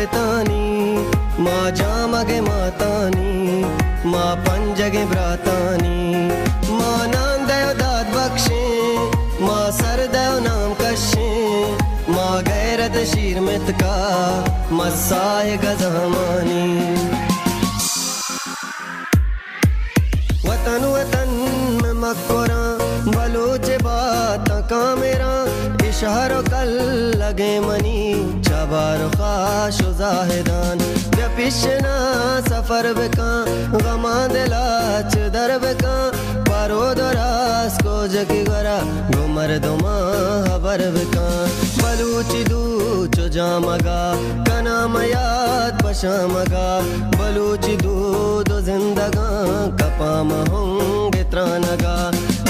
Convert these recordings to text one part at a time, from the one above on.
पितानी माँ जामगे मातानी माँ पंजगे ब्रातानी माँ नांदयो दाद बख्शे माँ सरदयो नाम कशे माँ गैरत शीर मित का मसाए गजमानी। वतन वतन में मक्कोरा बलूच बात का मेरा इशारों कल लगे मनी चबार खाश जाहिदान व्यपिशना सफर बेका गमा दिलाच दर बेका पारो दरास को जकी गरा घुमर दुमा हबर बेका बलूची दू चो जामगा कना मयाद बशामगा बलूची दू दो जिंदगा कपाम होंगे त्रानगा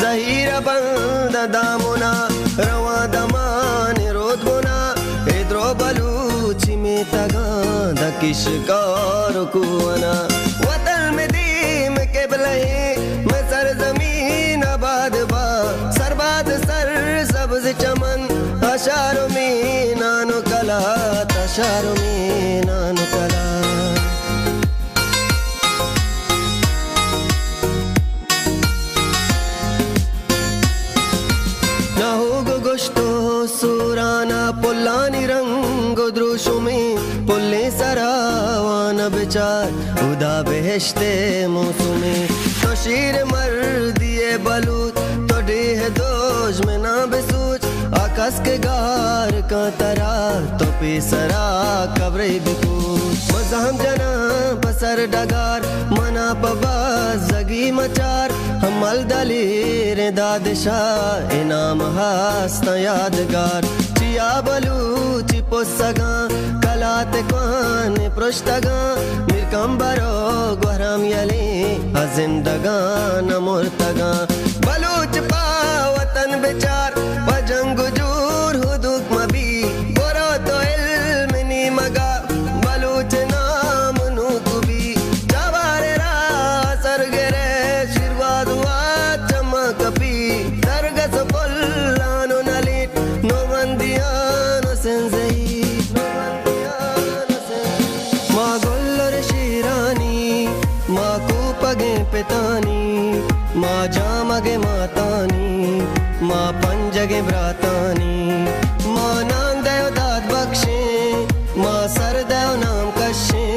जहीर बंद दामुना रवा दमान रोद गुना इद्रो बलूची में तगा दकिश कार कुआना वतन में दीम के बलहे मैं सरजमीन आबाद बा सरबाद सर सब्ज चमन अशारों में नानो कला तशारों में नानो कला। सूराना पुल्लानी रंग द्रुशु में पुल्ले सरावान बिचार उदा बेहश्ते मौसुमे तो शीर मर दिए बलूत तो डेह दोज में ना बेसूच आकाश के गार का तरा तो पेसरा कब्रे बिकूच मजहम जना बसर डगार मना पबाज जगी मचार हमल दलीर दादशाह इनाम हास्ता यादगार चिया बलूची पोसगा कलाते कौन पृष्ठगा मिरकम बरो ग्वहराम यले जिंदगा न मुर्तगा बलूच पा वतन बेचार पजंग जूर हुदुक मबी बोरो तो इल्म नी मगा बलूच नाम नुकुबी जवारे रा सरगरे शिरवाद वा चमकपी सरगस पुल्लानो नलिट नो मंदियानो सेंजई माँ गोल्लर शीरानी माँ कूपगे पितानी माँ जामगे मातानी माँ पंजगे ब्रातानी माँ नांदयो दाद बख्शे माँ सरदयो नाम कशे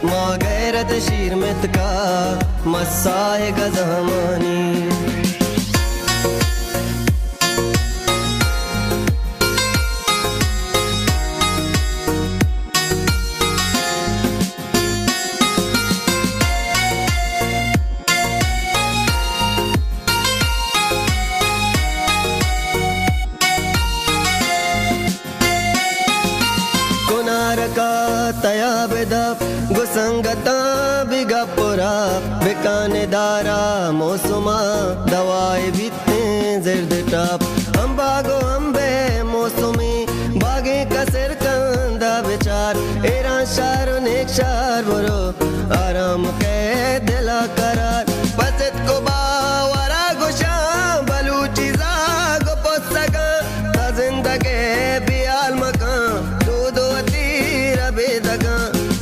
माँ गैरत शीर मित का मसाए गजमानी। तया बेदप गुसंगता बिगपुरा बिकाने दारा मौसुमा दवाई बीते जिर्द टाप अम्बागो अम्बे मौसुमी बागे कसेर कंदा बेचार एरा शार नेक शार बुरो आराम के दिला करार पसत को बावरा गुशा बलूची जागो पोसगा जिंदगे बियाल मकान दूधो बेदगा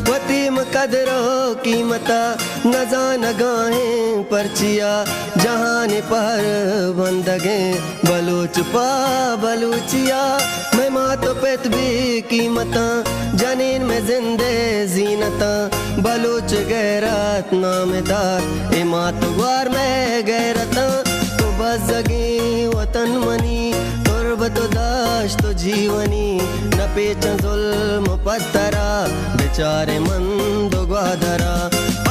वतीम कदरो कीमता नजान गाहें परचिया जहान पर बंदगे बलूच पा बलूचिया मैं माँ तो पेत भी कीमता जनीन में जिंदे जीनता बलूच गैरत नामदार इमा तो ग्वार में गैरता तो बस जगी वतन मनी तो दाश तो जीवनी न पेच जुल्म पत्तरा बेचारे मंद ग्वाधरा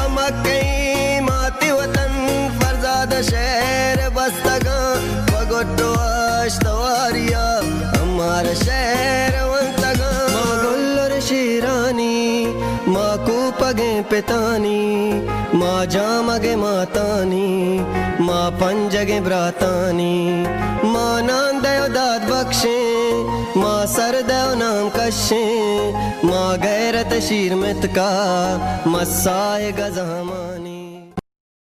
अमकई माती वतन फरजाद शहर बस्तगा बगोटो अश्तवारिया हमारा शहर वंतगा माँ गोल्लर शीरानी माँ कूपगे पितानी माँ जामगे मातानी माँ पंजगे ब्रातानी माँ नांदयो दाद बख्शे माँ सरदयो नाम कशे माँ गैरत शीर मित का मसाए गजमानी।